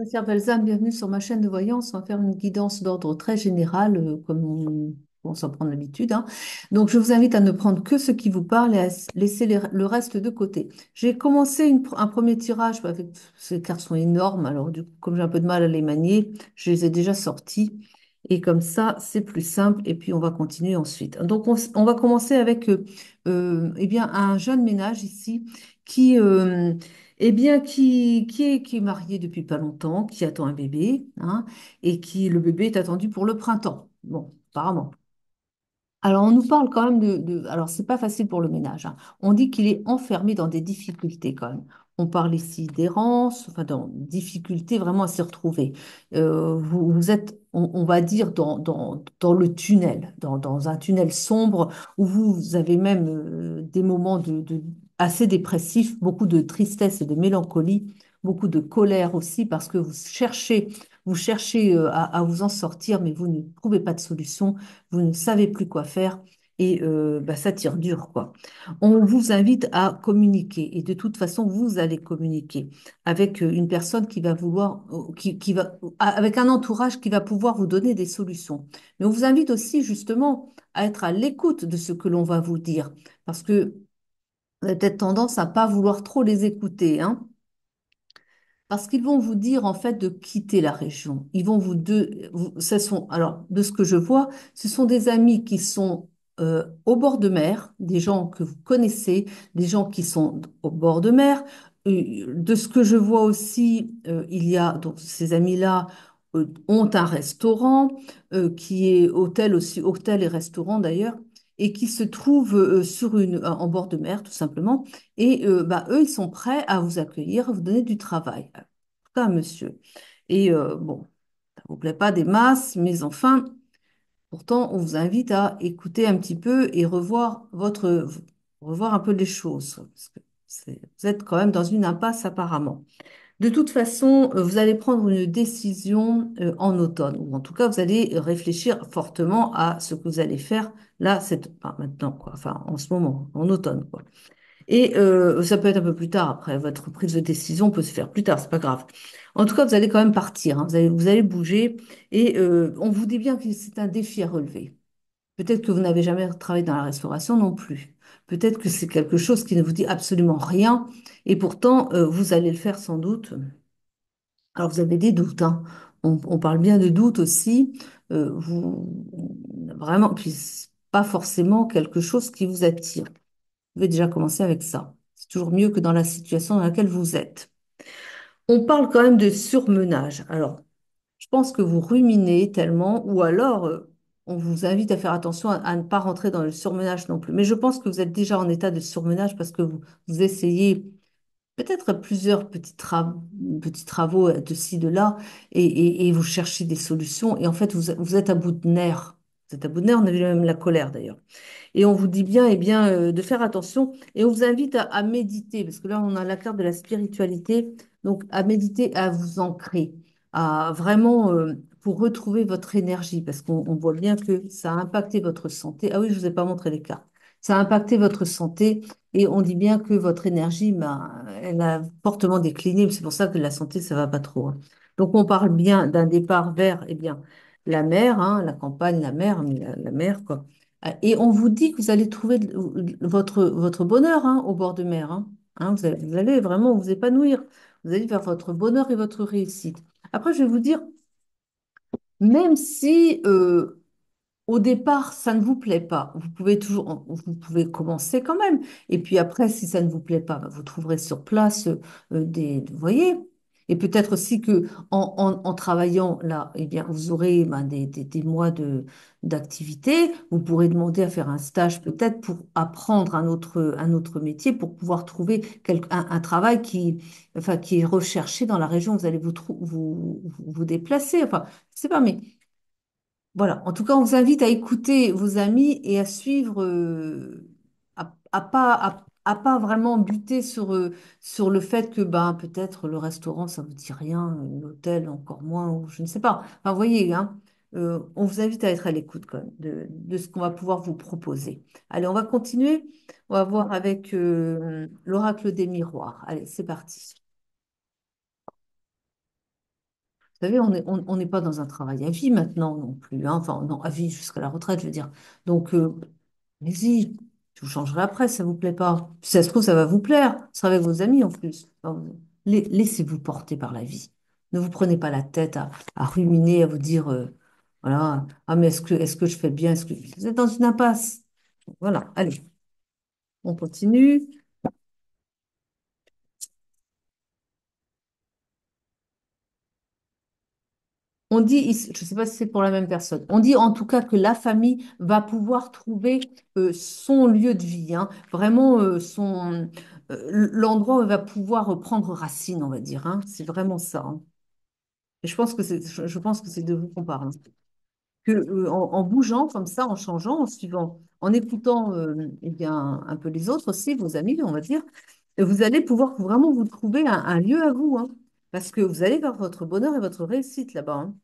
Chère Balsam, bienvenue sur ma chaîne de voyance. On va faire une guidance d'ordre très général, comme on s'en prend l'habitude, hein. Donc, je vous invite à ne prendre que ce qui vous parle et à laisser le reste de côté. J'ai commencé un premier tirage avec ces cartes sont énormes. Alors, du coup, comme j'ai un peu de mal à les manier, je les ai déjà sorties. Et comme ça, c'est plus simple. Et puis, on va continuer ensuite. Donc, on va commencer avec eh bien, un jeune ménage ici qui, qui est marié depuis pas longtemps, qui attend un bébé, hein, et qui, le bébé est attendu pour le printemps. Bon, apparemment. Alors, on nous parle quand même alors, c'est pas facile pour le ménage, hein. On dit qu'il est enfermé dans des difficultés quand même. On parle ici d'errance, enfin, dans difficulté vraiment à s'y retrouver. Vous êtes, on va dire, dans le tunnel, dans un tunnel sombre où vous avez même des moments assez dépressifs, beaucoup de tristesse et de mélancolie, beaucoup de colère aussi, parce que vous cherchez à vous en sortir, mais vous ne trouvez pas de solution, vous ne savez plus quoi faire et bah, ça tire dur, quoi. On vous invite à communiquer et de toute façon, vous allez communiquer avec une personne qui va vouloir, avec un entourage qui va pouvoir vous donner des solutions. Mais on vous invite aussi justement à être à l'écoute de ce que l'on va vous dire parce que vous avez peut-être tendance à pas vouloir trop les écouter, hein. Parce qu'ils vont vous dire en fait de quitter la région. Ils vont ce sont, alors de ce que je vois, ce sont des amis qui sont au bord de mer, des gens que vous connaissez, des gens qui sont au bord de mer. De ce que je vois aussi, il y a donc ces amis-là ont un restaurant qui est hôtel aussi, hôtel et restaurant d'ailleurs, et qui se trouve en bord de mer tout simplement. Et bah, eux, ils sont prêts à vous accueillir, à vous donner du travail. En tout cas, monsieur. Et bon, ça ne vous plaît pas des masses, mais enfin, pourtant, on vous invite à écouter un petit peu et revoir un peu les choses. Parce que vous êtes quand même dans une impasse apparemment. De toute façon, vous allez prendre une décision en automne, ou en tout cas, vous allez réfléchir fortement à ce que vous allez faire là, enfin, maintenant, quoi, enfin, en ce moment, en automne, quoi. Et ça peut être un peu plus tard après. Votre prise de décision peut se faire plus tard, c'est pas grave. En tout cas, vous allez quand même partir, hein. Vous allez bouger et on vous dit bien que c'est un défi à relever. Peut-être que vous n'avez jamais travaillé dans la restauration non plus. Peut-être que c'est quelque chose qui ne vous dit absolument rien et pourtant vous allez le faire sans doute. Alors vous avez des doutes, hein. On parle bien de doutes aussi. Vraiment, puis c'est pas forcément quelque chose qui vous attire. Vous pouvez déjà commencer avec ça. C'est toujours mieux que dans la situation dans laquelle vous êtes. On parle quand même de surmenage. Alors, je pense que vous ruminez tellement, ou alors on vous invite à faire attention à ne pas rentrer dans le surmenage non plus. Mais je pense que vous êtes déjà en état de surmenage parce que vous essayez peut-être plusieurs petits travaux de ci, de là, et vous cherchez des solutions. Et en fait, vous êtes à bout de nerfs. Vous êtes à bout de nerfs, on avait même la colère d'ailleurs. Et on vous dit bien, eh bien, de faire attention. Et on vous invite à méditer, parce que là, on a la carte de la spiritualité. Donc, à méditer, à vous ancrer, à vraiment, pour retrouver votre énergie, parce qu'on voit bien que ça a impacté votre santé. Ah oui, je ne vous ai pas montré les cartes. Ça a impacté votre santé et on dit bien que votre énergie, ben, elle a fortement décliné. C'est pour ça que la santé, ça va pas trop, hein. Donc, on parle bien d'un départ vers, eh bien, la mer, hein, la campagne, la mer, mais la mer, quoi. Et on vous dit que vous allez trouver votre bonheur, hein, au bord de mer, hein. Hein, vous allez vraiment vous épanouir. Vous allez vers votre bonheur et votre réussite. Après, je vais vous dire, même si au départ, ça ne vous plaît pas, vous pouvez commencer quand même. Et puis après, si ça ne vous plaît pas, bah, vous trouverez sur place vous voyez. Et peut-être aussi que en travaillant là, eh bien, vous aurez ben, des mois d'activité. Vous pourrez demander à faire un stage peut-être pour apprendre un autre métier, pour pouvoir trouver un travail enfin, qui est recherché dans la région où vous allez vous déplacer. Enfin, je sais pas, mais voilà, en tout cas, on vous invite à écouter vos amis et à suivre, à pas vraiment buter sur le fait que ben, peut-être le restaurant, ça vous dit rien, l'hôtel encore moins, ou je ne sais pas. Enfin, vous voyez, hein, on vous invite à être à l'écoute quand même de ce qu'on va pouvoir vous proposer. Allez, on va continuer. On va voir avec l'oracle des miroirs. Allez, c'est parti. savez, on n'est pas dans un travail à vie maintenant non plus, hein. Enfin, non, à vie jusqu'à la retraite, je veux dire. Donc, allez-y, je vous changerai après, si ça vous plaît pas. Si ça se trouve, ça va vous plaire. Ce sera avec vos amis en plus. Enfin, laissez-vous porter par la vie. Ne vous prenez pas la tête à ruminer, à vous dire, voilà, ah mais est-ce que je fais bien? Est-ce que vous êtes dans une impasse? Voilà, allez, on continue. On dit, je ne sais pas si c'est pour la même personne, on dit en tout cas que la famille va pouvoir trouver son lieu de vie, hein, vraiment l'endroit où elle va pouvoir prendre racine, on va dire, hein. C'est vraiment ça, hein. Et je pense que c'est de vous qu'on parle, hein. Que, en bougeant comme ça, en changeant, en suivant, en écoutant eh bien, un peu les autres aussi, vos amis, on va dire, vous allez pouvoir vraiment vous trouver un lieu à vous, hein, parce que vous allez vers votre bonheur et votre réussite là-bas, hein.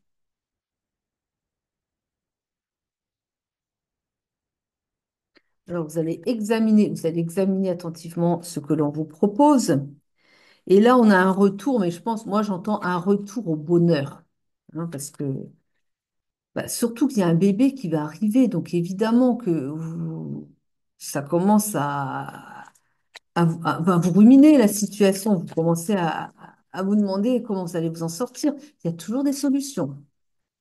Alors, vous allez examiner attentivement ce que l'on vous propose. Et là, on a un retour, mais je pense, moi, j'entends un retour au bonheur, hein, parce que bah, surtout qu'il y a un bébé qui va arriver, donc évidemment que ça commence à vous ruminer la situation. Vous commencez à vous demander comment vous allez vous en sortir. Il y a toujours des solutions.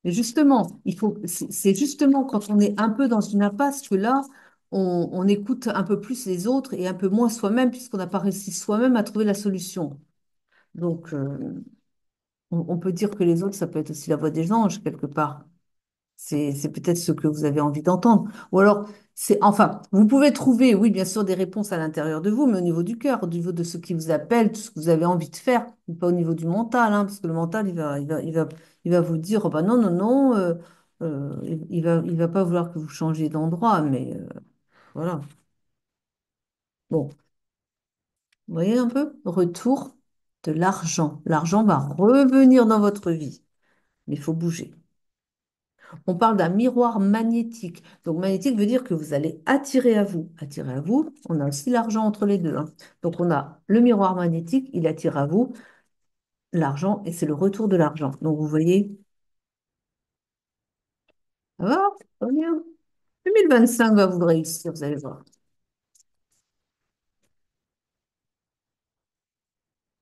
Mais justement, c'est justement quand on est un peu dans une impasse que là, on écoute un peu plus les autres et un peu moins soi-même, puisqu'on n'a pas réussi soi-même à trouver la solution. Donc, on peut dire que les autres, ça peut être aussi la voix des anges, quelque part. C'est peut-être ce que vous avez envie d'entendre. Ou alors, enfin, vous pouvez trouver, oui, bien sûr, des réponses à l'intérieur de vous, mais au niveau du cœur, au niveau de ce qui vous appelle, tout ce que vous avez envie de faire, et pas au niveau du mental, hein, parce que le mental, il va vous dire, oh, bah non, non, non, il va pas vouloir que vous changiez d'endroit, mais voilà. Bon, vous voyez un peu? Retour de l'argent. L'argent va revenir dans votre vie, mais il faut bouger. On parle d'un miroir magnétique. Donc, magnétique veut dire que vous allez attirer à vous. Attirer à vous, on a aussi l'argent entre les deux, hein. Donc, on a le miroir magnétique, il attire à vous l'argent et c'est le retour de l'argent. Donc, vous voyez, ça va bien. 2025 va vous réussir, vous allez voir.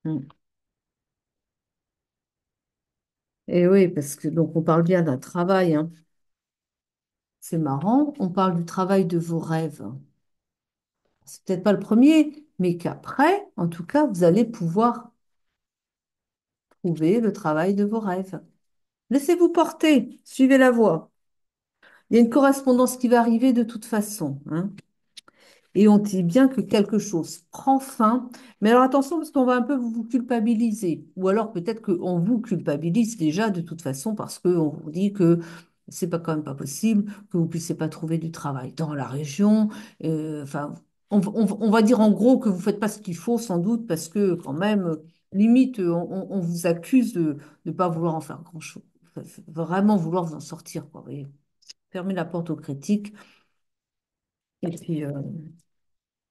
Mm. Et oui, parce que donc on parle bien d'un travail, hein. C'est marrant, on parle du travail de vos rêves. C'est peut-être pas le premier, mais qu'après, en tout cas, vous allez pouvoir trouver le travail de vos rêves. Laissez-vous porter, suivez la voie. Il y a une correspondance qui va arriver de toute façon, hein. Et on dit bien que quelque chose prend fin. Mais alors attention, parce qu'on va un peu vous culpabiliser. Ou alors peut-être qu'on vous culpabilise déjà de toute façon parce qu'on vous dit que c'est pas quand même pas possible, que vous puissiez pas trouver du travail dans la région. Enfin, on va dire en gros que vous faites pas ce qu'il faut sans doute parce que quand même, limite, on vous accuse de ne pas vouloir en faire grand-chose. Vraiment vouloir vous en sortir, quoi. Vous voyez. Fermez la porte aux critiques et puis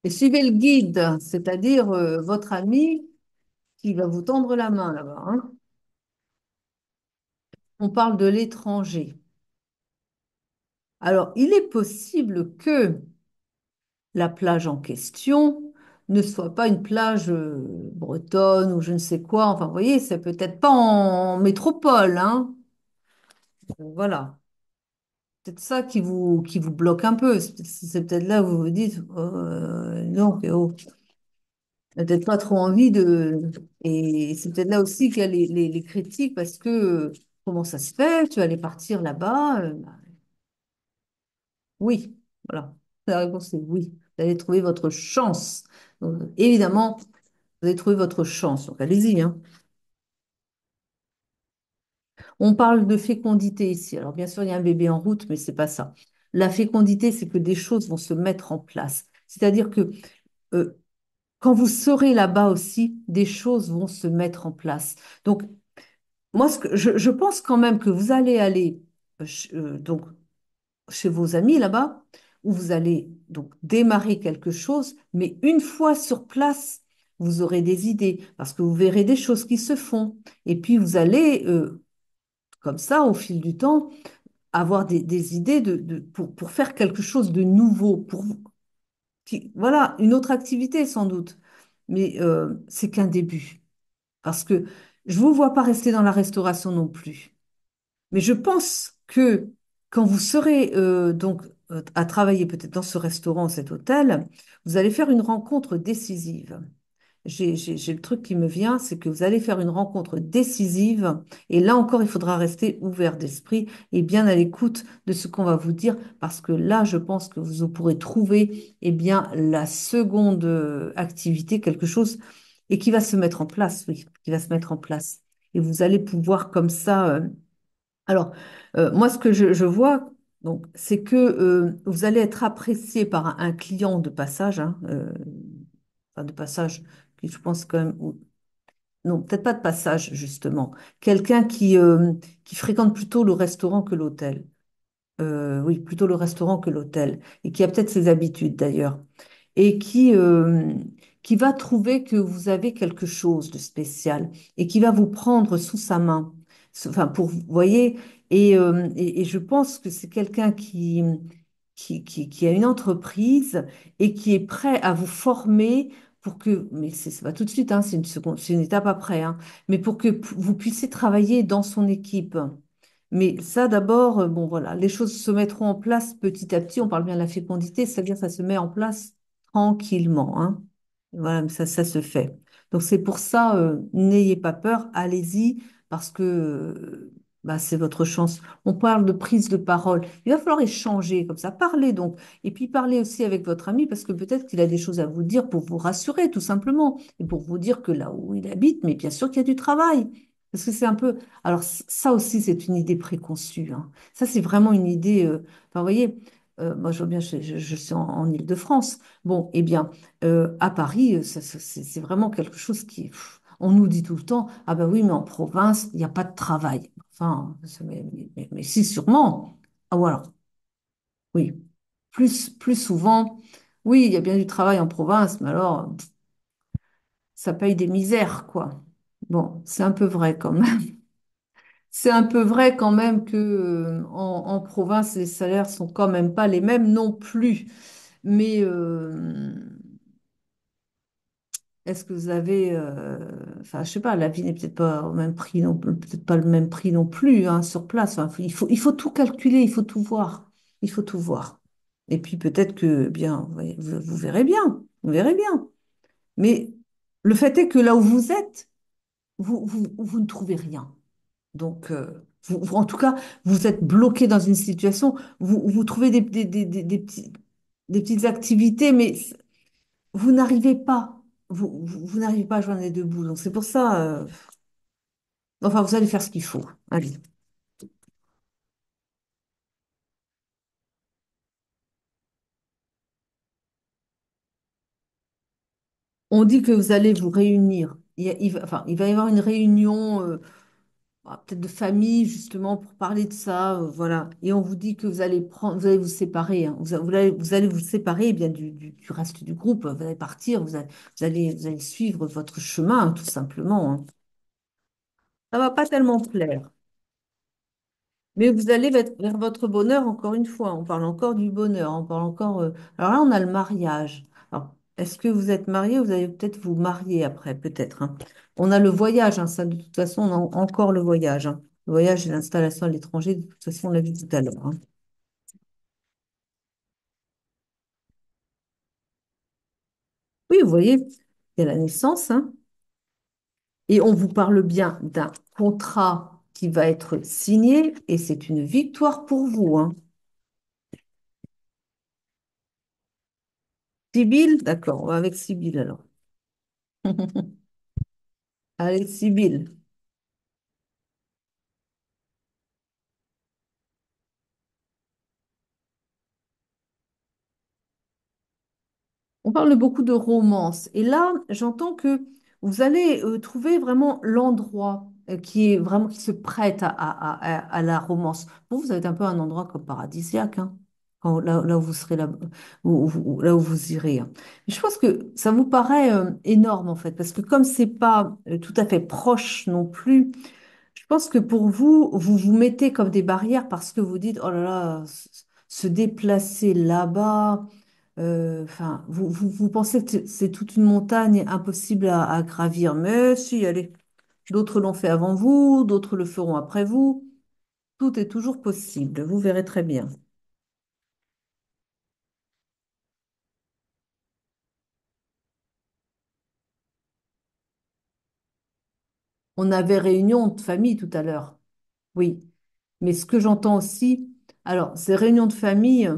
et suivez le guide, c'est-à-dire votre ami qui va vous tendre la main là-bas, hein. On parle de l'étranger. Alors, il est possible que la plage en question ne soit pas une plage bretonne ou je ne sais quoi. Enfin, vous voyez, c'est peut-être pas en métropole, hein. Voilà. Peut-être ça qui vous bloque un peu. C'est peut-être là où vous vous dites, non, oh, n'a peut-être pas trop envie de. Et c'est peut-être là aussi qu'il y a les critiques parce que comment ça se fait? Tu allais partir là-bas? Bah, oui, voilà. La réponse est oui. Vous allez trouver votre chance. Donc, évidemment, vous allez trouver votre chance. Donc allez-y, hein. On parle de fécondité ici. Alors bien sûr, il y a un bébé en route, mais c'est pas ça. La fécondité, c'est que des choses vont se mettre en place. C'est-à-dire que euh, quand vous serez là-bas aussi, des choses vont se mettre en place. Donc moi, je pense quand même que vous allez aller donc chez vos amis là-bas, où vous allez donc démarrer quelque chose, mais une fois sur place, vous aurez des idées parce que vous verrez des choses qui se font. Et puis vous allez comme ça, au fil du temps, avoir des idées pour faire quelque chose de nouveau, voilà, une autre activité sans doute. Mais c'est qu'un début. Parce que je ne vous vois pas rester dans la restauration non plus. Mais je pense que quand vous serez à travailler peut-être dans ce restaurant, cet hôtel, vous allez faire une rencontre décisive. J'ai le truc qui me vient, c'est que vous allez faire une rencontre décisive. Et là encore, il faudra rester ouvert d'esprit et bien à l'écoute de ce qu'on va vous dire, parce que là, je pense que vous pourrez trouver, eh bien, la seconde activité, quelque chose, et qui va se mettre en place, oui, qui va se mettre en place. Et vous allez pouvoir comme ça. Alors, moi, ce que je vois, donc, c'est que vous allez être apprécié par un client de passage, hein, enfin, de passage, qui je pense quand même, non, peut-être pas de passage, justement. Quelqu'un qui fréquente plutôt le restaurant que l'hôtel. Oui, plutôt le restaurant que l'hôtel, et qui a peut-être ses habitudes d'ailleurs, et qui va trouver que vous avez quelque chose de spécial, et qui va vous prendre sous sa main. Enfin, vous voyez, et je pense que c'est quelqu'un qui a une entreprise et qui est prêt à vous former pour que, mais c'est pas tout de suite, hein, c'est une seconde, c'est une étape après, hein, mais pour que vous puissiez travailler dans son équipe. Mais ça, d'abord, bon, voilà, les choses se mettront en place petit à petit. On parle bien de la fécondité, c'est-à-dire ça se met en place tranquillement, hein. Voilà, mais ça se fait. Donc, c'est pour ça, n'ayez pas peur, allez-y, parce que bah, c'est votre chance. On parle de prise de parole. Il va falloir échanger comme ça, parler donc. Et puis, parler aussi avec votre ami, parce que peut-être qu'il a des choses à vous dire pour vous rassurer, tout simplement, et pour vous dire que là où il habite, mais bien sûr qu'il y a du travail. Parce que c'est un peu, alors, ça aussi, c'est une idée préconçue, hein. Ça, c'est vraiment une idée. Enfin, vous voyez, moi, je vois bien, je suis en Île-de-France. Bon, eh bien, à Paris, c'est vraiment quelque chose qui. On nous dit tout le temps, ah ben oui, mais en province, il n'y a pas de travail. Enfin, mais si, sûrement. Ah, ou alors, oui, plus souvent, oui, il y a bien du travail en province, mais alors, ça paye des misères, quoi. Bon, c'est un peu vrai quand même. C'est un peu vrai quand même que en province, les salaires sont quand même pas les mêmes non plus. Mais est-ce que vous avez, enfin, je sais pas, la vie n'est peut-être pas au même prix non plus, peut-être pas le même prix non plus, hein, sur place. Enfin, il faut tout calculer, il faut tout voir, il faut tout voir. Et puis peut-être que, bien, vous verrez bien, vous verrez bien. Mais le fait est que là où vous êtes, vous ne trouvez rien. Donc, en tout cas, vous êtes bloqué dans une situation, vous trouvez des petites activités, mais vous n'arrivez pas. Vous n'arrivez pas à joindre les deux bouts. Donc, c'est pour ça, enfin, vous allez faire ce qu'il faut. Allez. On dit que vous allez vous réunir. Enfin, il va y avoir une réunion, peut-être de famille, justement, pour parler de ça. Voilà. Et on vous dit que vous allez vous séparer, hein. Vous allez vous séparer eh bien, du reste du groupe. Vous allez partir, vous allez suivre votre chemin, hein, tout simplement, hein. Ça va pas tellement plaire. Mais vous allez vers votre bonheur, encore une fois. On parle encore du bonheur. On parle encore. Alors là, on a le mariage. Alors, est-ce que vous êtes marié? Vous allez peut-être vous marier après, peut-être, hein. On a le voyage, hein, ça, de toute façon, on a encore le voyage, hein. Le voyage et l'installation à l'étranger, de toute façon, on l'a vu tout à l'heure, hein. Oui, vous voyez, il y a la naissance, hein. Et on vous parle bien d'un contrat qui va être signé, et c'est une victoire pour vous, hein. Sibylle, d'accord, on va avec Sibylle alors. Allez, Sibylle. On parle beaucoup de romance. Et là, j'entends que vous allez trouver vraiment l'endroit qui est vraiment qui se prête à la romance. Vous êtes un peu un endroit comme paradisiaque, hein, là où vous serez là, là où vous irez, hein. Je pense que ça vous paraît énorme en fait, parce que comme c'est pas tout à fait proche non plus, Je pense que pour vous, vous vous mettez comme des barrières parce que vous dites, oh là là, se déplacer là-bas, enfin, vous pensez que c'est toute une montagne impossible à gravir. Mais si, allez, d'autres l'ont fait avant vous, d'autres le feront après vous. Tout est toujours possible, vous verrez très bien. On avait réunion de famille tout à l'heure, oui. Mais ce que j'entends aussi, alors, ces réunions de famille,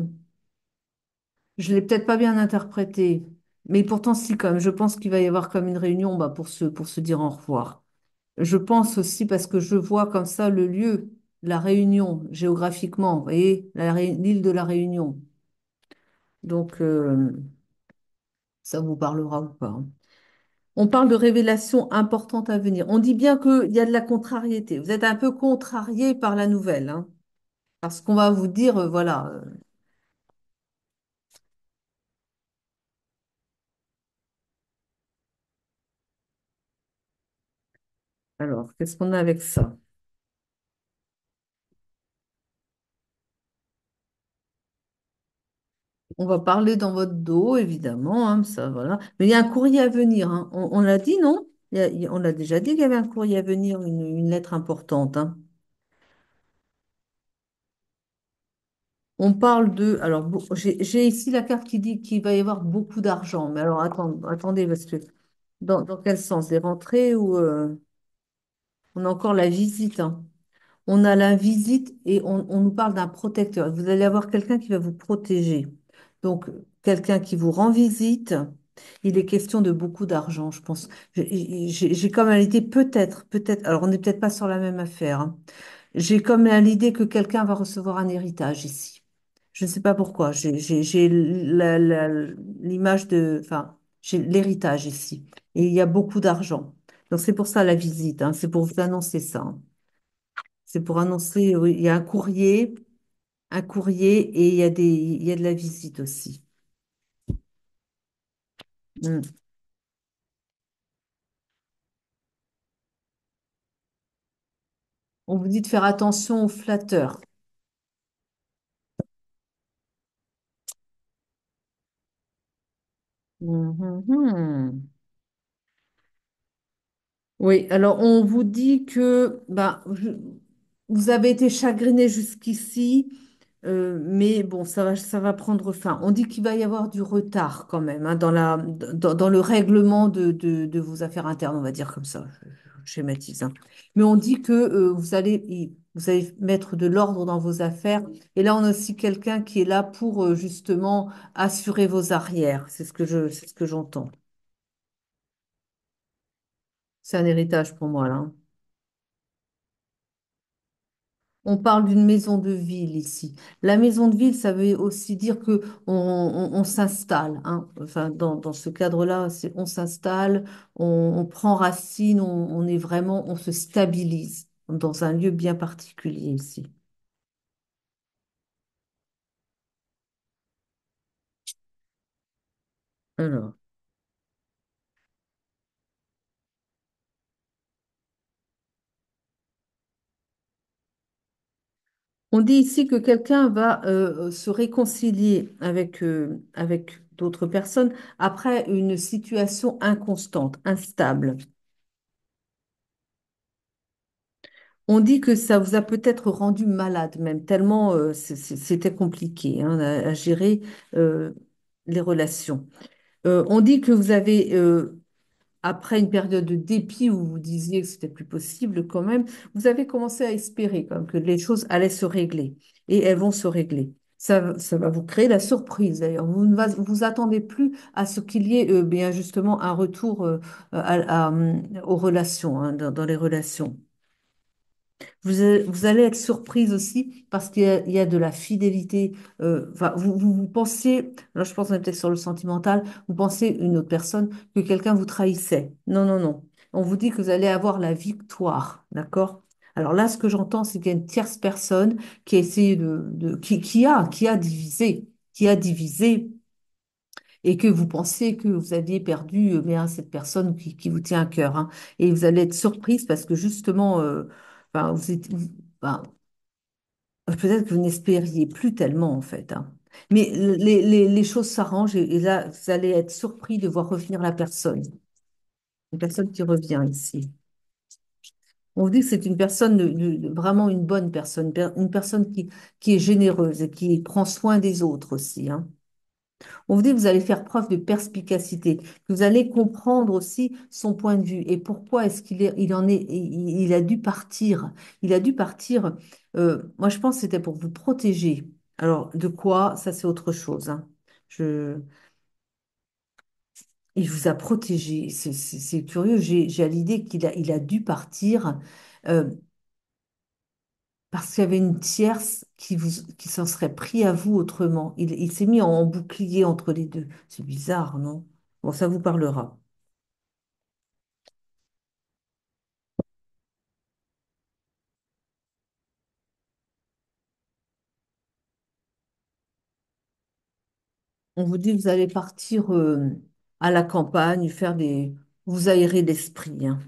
je l'ai peut-être pas bien interprété, mais pourtant si quand même, je pense qu'il va y avoir comme une réunion bah, pour se dire au revoir. Je pense aussi parce que je vois comme ça le lieu, la Réunion, géographiquement, vous voyez, l'île de la Réunion. Donc, ça vous parlera ou pas, hein. On parle de révélations importantes à venir. On dit bien qu'il y a de la contrariété. Vous êtes un peu contrarié par la nouvelle, hein, parce qu'on va vous dire, voilà. Alors, qu'est-ce qu'on a avec ça? On va parler dans votre dos, évidemment, hein, ça, voilà. Mais il y a un courrier à venir, hein. On l'a dit, non? On l'a déjà dit qu'il y avait un courrier à venir, une lettre importante, hein. On parle de... Alors, j'ai ici la carte qui dit qu'il va y avoir beaucoup d'argent. Mais alors, attendez, parce que dans quel sens? Des rentrées ou on a encore la visite, hein. On a la visite et on nous parle d'un protecteur. Vous allez avoir quelqu'un qui va vous protéger. Donc, quelqu'un qui vous rend visite. Il est question de beaucoup d'argent, je pense. J'ai comme à l'idée, peut-être, alors on n'est peut-être pas sur la même affaire, hein. J'ai comme à l'idée que quelqu'un va recevoir un héritage ici. Je ne sais pas pourquoi. J'ai l'image de, enfin, j'ai l'héritage ici. Et il y a beaucoup d'argent. Donc c'est pour ça la visite, hein. C'est pour vous annoncer ça, hein. C'est pour annoncer, oui, il y a un courrier et il y a de la visite aussi. Mm. On vous dit de faire attention aux flatteurs. Mhm. Oui, alors on vous dit que vous avez été chagriné jusqu'ici, mais bon, ça va prendre fin. On dit qu'il va y avoir du retard quand même, hein, dans le règlement de vos affaires internes, on va dire comme ça, je schématise, hein. Mais on dit que vous allez mettre de l'ordre dans vos affaires. Et là, on a aussi quelqu'un qui est là pour justement assurer vos arrières. C'est ce que j'entends. C'est un héritage pour moi, là, hein. On parle d'une maison de ville ici. La maison de ville, ça veut aussi dire que on s'installe, hein. Enfin, dans ce cadre-là, on s'installe, on prend racine, on est vraiment, on se stabilise dans un lieu bien particulier ici. Alors, on dit ici que quelqu'un va se réconcilier avec d'autres personnes après une situation inconstante, instable. On dit que ça vous a peut-être rendu malade même, tellement c'était compliqué, hein, à gérer euh, les relations. On dit que vous avez, après une période de dépit où vous disiez que c'était plus possible quand même, vous avez commencé à espérer quand même que les choses allaient se régler et elles vont se régler. Ça va vous créer la surprise d'ailleurs. Vous ne vous attendez plus à ce qu'il y ait bien justement un retour aux relations, hein, dans les relations. Vous allez être surprise aussi parce il y a de la fidélité. Enfin, vous pensez, là je pense qu'on est peut-être sur le sentimental, vous pensez une autre personne que quelqu'un vous trahissait. Non, non, non. On vous dit que vous allez avoir la victoire, d'accord? Alors là, ce que j'entends, c'est qu'il y a une tierce personne qui a essayé qui a divisé et que vous pensez que vous aviez perdu bien cette personne qui vous tient à cœur, hein. Et vous allez être surprise parce que justement, Enfin, enfin, peut-être que vous n'espériez plus tellement, en fait, hein. Mais les choses s'arrangent et là, vous allez être surpris de voir revenir la personne. Une personne qui revient ici. On vous dit que c'est une personne, vraiment une bonne personne, une personne qui est généreuse et qui prend soin des autres aussi, hein. On vous dit que vous allez faire preuve de perspicacité, que vous allez comprendre aussi son point de vue et pourquoi est-ce il a dû partir. Il a dû partir. Moi, je pense que c'était pour vous protéger. Alors, de quoi? Ça, c'est autre chose, hein. Je, il vous a protégé. C'est curieux. J'ai l'idée il a dû partir. euh, Parce qu'il y avait une tierce qui s'en serait pris à vous autrement. Il s'est mis en bouclier entre les deux. C'est bizarre, non? Bon, ça vous parlera. On vous dit que vous allez partir à la campagne, vous aérez l'esprit, hein.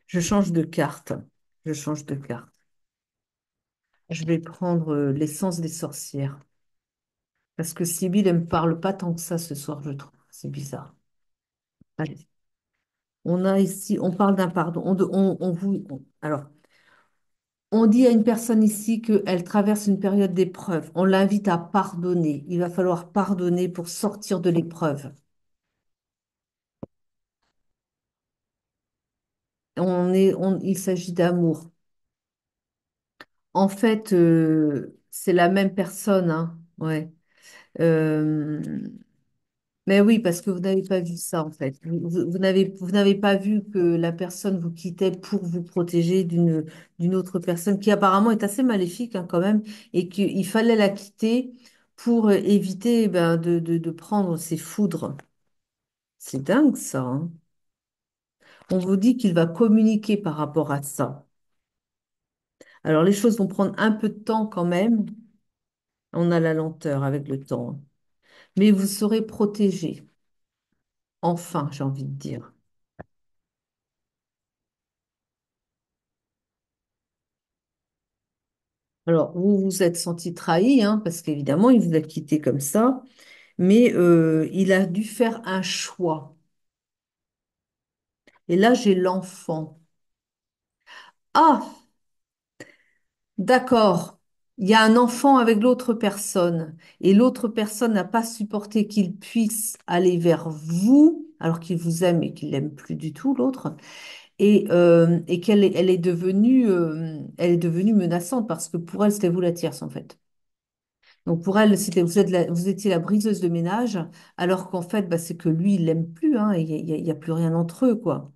Je change de carte. Je change de carte. Je vais prendre l'essence des sorcières. Parce que Sibyl, elle me parle pas tant que ça ce soir, je trouve. C'est bizarre. Allez. On a ici, on parle d'un pardon. Alors, on dit à une personne ici qu'elle traverse une période d'épreuve. On l'invite à pardonner. Il va falloir pardonner pour sortir de l'épreuve. Il s'agit d'amour. En fait, c'est la même personne, hein. Ouais. Euh, mais oui, parce que vous n'avez pas vu ça, en fait. Vous n'avez pas vu que la personne vous quittait pour vous protéger d'une autre personne qui apparemment est assez maléfique, hein, quand même, et qu'il fallait la quitter pour éviter ben, de prendre ses foudres. C'est dingue, ça, hein. On vous dit qu'il va communiquer par rapport à ça. Alors, les choses vont prendre un peu de temps quand même. On a la lenteur avec le temps, hein. Mais vous serez protégé. Enfin, j'ai envie de dire. Alors, vous vous êtes senti trahi, hein, parce qu'évidemment, il vous a quitté comme ça, mais il a dû faire un choix. Et là, j'ai l'enfant. Ah, d'accord. Il y a un enfant avec l'autre personne, et l'autre personne n'a pas supporté qu'il puisse aller vers vous, alors qu'il vous aime et qu'il l'aime plus du tout, l'autre, et elle est devenue menaçante parce que pour elle, c'était vous la tierce, en fait. Donc pour elle, vous étiez la briseuse de ménage, alors qu'en fait, bah, c'est que lui, il l'aime plus, hein, il y a plus rien entre eux, quoi.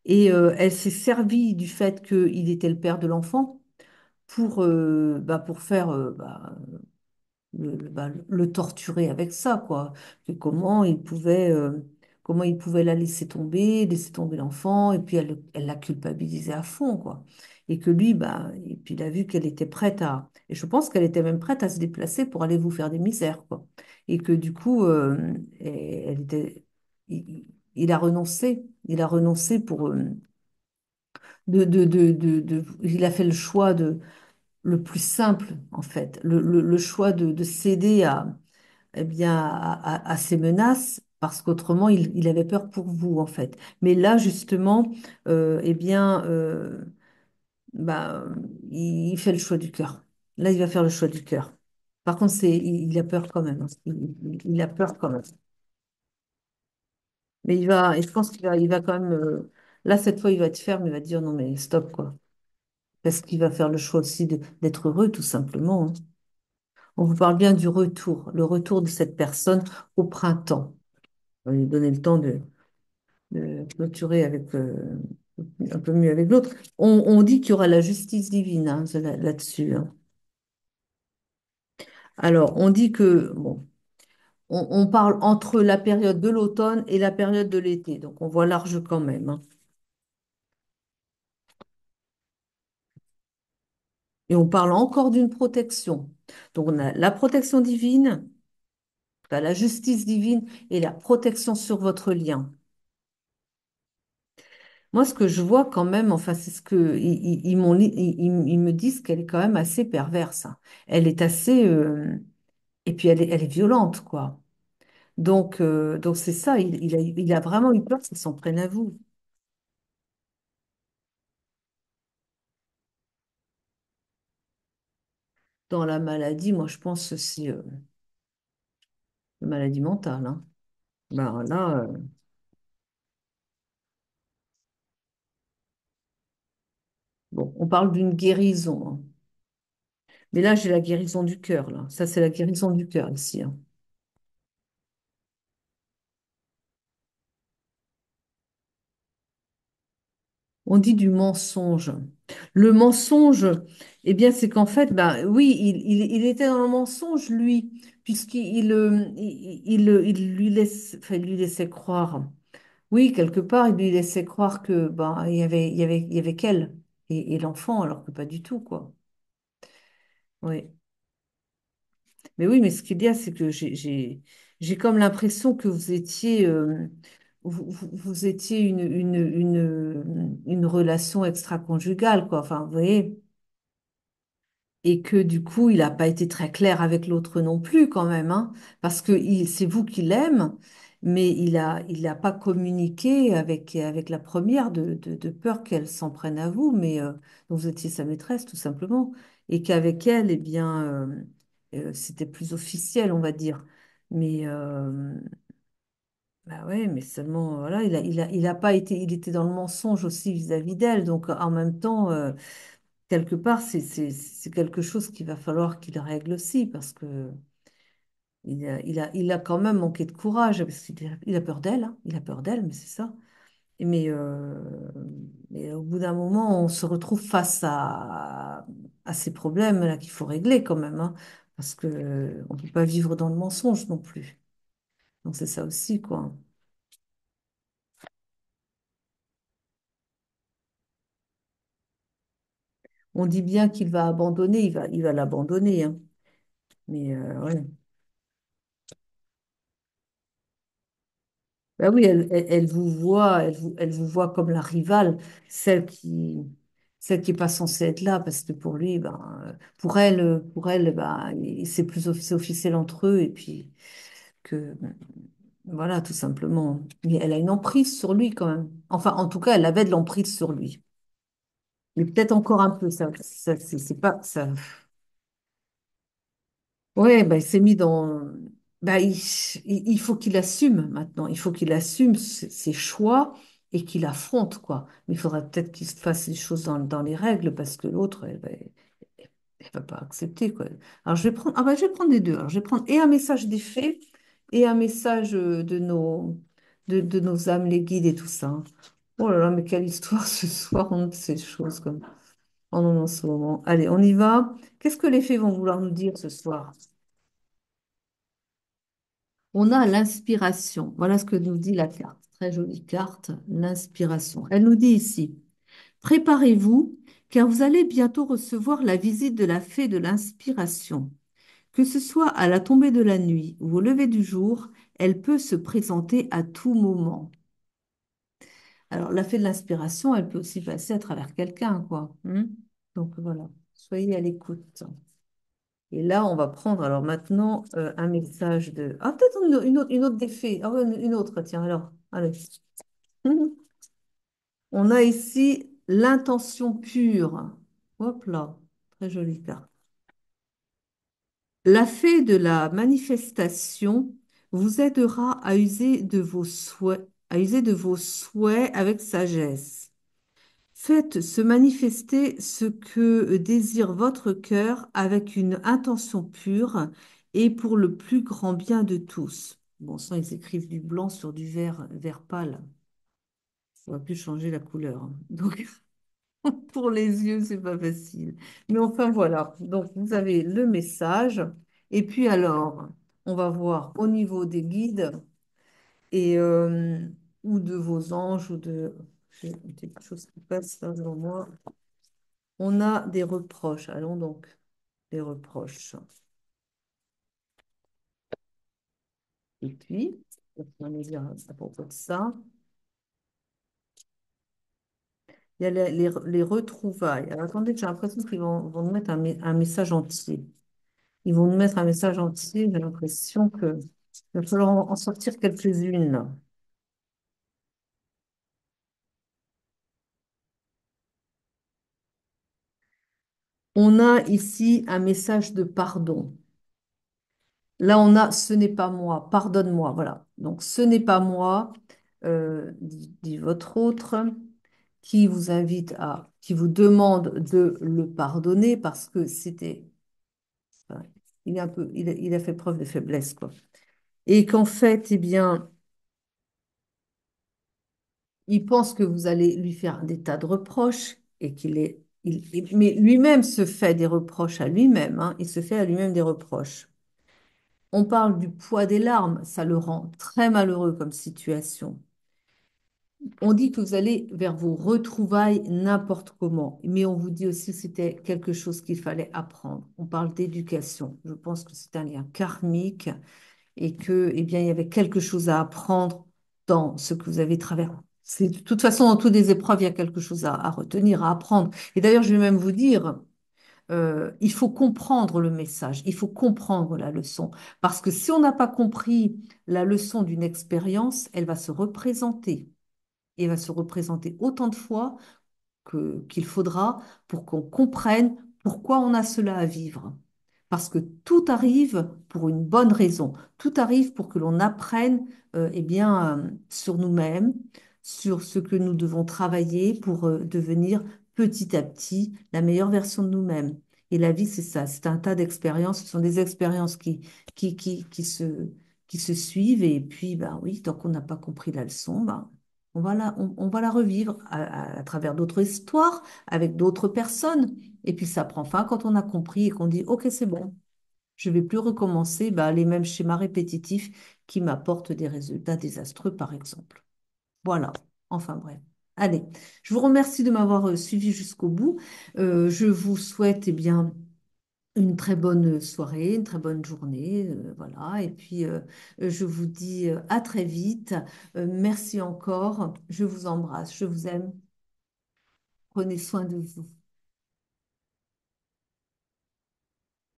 Et elle s'est servie du fait qu'il était le père de l'enfant pour faire le torturer avec ça, quoi. Que comment il pouvait la laisser tomber l'enfant, et puis elle l'a culpabilisé à fond, quoi. Et que lui, bah, et puis il a vu qu'elle était et je pense qu'elle était même prête à se déplacer pour aller vous faire des misères, quoi. Et que du coup, elle était, il a renoncé il a fait le choix le plus simple, en fait, le choix de céder eh bien, à ces menaces, parce qu'autrement, il avait peur pour vous, en fait. Mais là, justement, eh bien, bah, il fait le choix du cœur. Là, il va faire le choix du cœur. Par contre, il a peur quand même, hein. Il a peur quand même. Mais et je pense il va quand même, là, cette fois, il va être ferme, il va dire non, mais stop, quoi. Parce qu'il va faire le choix aussi d'être heureux, tout simplement, hein. On vous parle bien du retour, le retour de cette personne au printemps. On va lui donner le temps de clôturer un peu mieux avec l'autre. On dit qu'il y aura la justice divine, hein, là-dessus, hein. Alors, on dit que, bon, on parle entre la période de l'automne et la période de l'été, donc on voit large quand même, hein. Et on parle encore d'une protection. Donc, on a la protection divine, enfin, la justice divine et la protection sur votre lien. Moi, ce que je vois quand même, enfin, c'est ce que ils me disent qu'elle est quand même assez perverse, hein. Elle est assez, et puis elle est violente, quoi. Donc c'est ça. Il a vraiment eu peur qu'ils s'en prennent à vous. Dans la maladie, moi, je pense que c'est une maladie mentale, hein. Ben là, bon, on parle d'une guérison, hein. Mais là, j'ai la guérison du cœur, là. Ça, c'est la guérison du cœur ici, hein. On dit du mensonge. Le mensonge, eh bien, c'est qu'en fait, ben, oui, il était dans le mensonge, lui, puisqu'il il lui laisse, enfin, il lui laissait croire. Oui, quelque part, il lui laissait croire que ben, il y avait qu'elle et l'enfant, alors que pas du tout, quoi. Oui. Mais oui, mais ce qu'il y a, c'est que j'ai comme l'impression que vous étiez, vous étiez une relation extra-conjugale, quoi. Enfin, vous voyez, et que du coup, il n'a pas été très clair avec l'autre non plus, quand même, hein, parce que c'est vous qui l'aime, mais il a pas communiqué avec la première de peur qu'elle s'en prenne à vous, mais donc vous étiez sa maîtresse, tout simplement, et qu'avec elle, eh bien, c'était plus officiel, on va dire. Mais bah ouais, mais seulement, voilà, il a pas été, il était dans le mensonge aussi vis-à-vis d'elle, donc en même temps. Quelque part, c'est quelque chose qu'il va falloir qu'il règle aussi, parce que il a quand même manqué de courage, parce il a peur d'elle, hein, il a peur d'elle, mais c'est ça. Mais, mais au bout d'un moment, on se retrouve face à ces problèmes-là qu'il faut régler quand même, hein, parce que on ne peut pas vivre dans le mensonge non plus. Donc c'est ça aussi, quoi. On dit bien qu'il va abandonner, il va l'abandonner, hein. Mais ouais. Ben oui, elle vous voit, elle vous voit comme la rivale, celle celle qui est pas censée être là, parce que pour lui, ben, pour elle, ben, c'est plus c'est officiel entre eux, et puis que, voilà, tout simplement. Mais elle a une emprise sur lui quand même. Enfin, en tout cas, elle avait de l'emprise sur lui. Mais peut-être encore un peu, ça c'est pas, ça. Ouais, bah, il s'est mis dans. Bah, il faut qu'il assume maintenant. Il faut qu'il assume ses choix et qu'il affronte, quoi. Mais il faudrait peut-être qu'il se fasse les choses dans les règles parce que l'autre, elle va pas accepter, quoi. Alors, je vais prendre, ah bah, je vais prendre les deux. Alors, je vais prendre et un message des faits et un message de nos âmes, les guides et tout ça, hein. Oh là là, mais quelle histoire ce soir, on de ces choses comme. Oh non, en ce moment. Allez, on y va. Qu'est-ce que les faits vont vouloir nous dire ce soir? On a l'inspiration. Voilà ce que nous dit la carte. Très jolie carte, l'inspiration. Elle nous dit ici, préparez-vous, car vous allez bientôt recevoir la visite de la fée de l'inspiration. Que ce soit à la tombée de la nuit ou au lever du jour, elle peut se présenter à tout moment. Alors, la fée de l'inspiration, elle peut aussi passer à travers quelqu'un, quoi. Donc voilà, soyez à l'écoute. Et là, on va prendre alors maintenant un message de... Ah, peut-être une autre des fées. Ah, ouais, une autre, tiens, alors. Allez. Mhm. On a ici l'intention pure. Hop là, très jolie carte. La fée de la manifestation vous aidera à user de vos souhaits avec sagesse. Faites se manifester ce que désire votre cœur avec une intention pure et pour le plus grand bien de tous. Bon sang, ils écrivent du blanc sur du vert pâle. Ça va plus changer la couleur, hein. Donc, pour les yeux, c'est pas facile. Mais enfin, voilà. Donc, vous avez le message. Et puis alors, on va voir au niveau des guides et ou de vos anges ou de... J'ai quelque chose qui passe là devant moi. On a des reproches. Allons donc, des reproches. Et puis, on va dire à propos de ça. Il y a les retrouvailles. Alors, attendez, j'ai l'impression qu'ils vont nous mettre un message entier. Ils vont nous mettre un message entier. J'ai l'impression que il va falloir en sortir quelques-unes. On a ici un message de pardon. Là, on a ce n'est pas moi, pardonne-moi. Voilà. Donc, ce n'est pas moi, dit votre autre, qui vous invite qui vous demande de le pardonner parce que c'était, enfin, il est un peu, il a fait preuve de faiblesse, quoi. Et qu'en fait, eh bien, il pense que vous allez lui faire des tas de reproches et mais lui-même se fait des reproches à lui-même, hein. Il se fait à lui-même des reproches. On parle du poids des larmes, ça le rend très malheureux comme situation. On dit que vous allez vers vos retrouvailles n'importe comment, mais on vous dit aussi que c'était quelque chose qu'il fallait apprendre. On parle d'éducation. Je pense que c'est un lien karmique et que, eh bien, il y avait quelque chose à apprendre dans ce que vous avez traversé. De toute façon, dans toutes les épreuves, il y a quelque chose à retenir, à apprendre. Et d'ailleurs, je vais même vous dire, il faut comprendre le message, il faut comprendre la leçon. Parce que si on n'a pas compris la leçon d'une expérience, elle va se représenter. Et elle va se représenter autant de fois qu'il faudra pour qu'on comprenne pourquoi on a cela à vivre. Parce que tout arrive pour une bonne raison. Tout arrive pour que l'on apprenne eh bien, sur nous-mêmes, sur ce que nous devons travailler pour devenir petit à petit la meilleure version de nous-mêmes. Et la vie, c'est ça, c'est un tas d'expériences. Ce sont des expériences qui, qui, qui se, qui se suivent. Et puis, ben oui, tant qu'on n'a pas compris la leçon, ben, on va la revivre à travers d'autres histoires, avec d'autres personnes. Et puis ça prend fin quand on a compris et qu'on dit, OK, c'est bon, je ne vais plus recommencer les mêmes schémas répétitifs qui m'apportent des résultats désastreux, par exemple. Voilà, enfin bref. Allez, je vous remercie de m'avoir suivi jusqu'au bout. Je vous souhaite bien une très bonne soirée, une très bonne journée, voilà. Et puis, je vous dis à très vite. Merci encore. Je vous embrasse, je vous aime. Prenez soin de vous.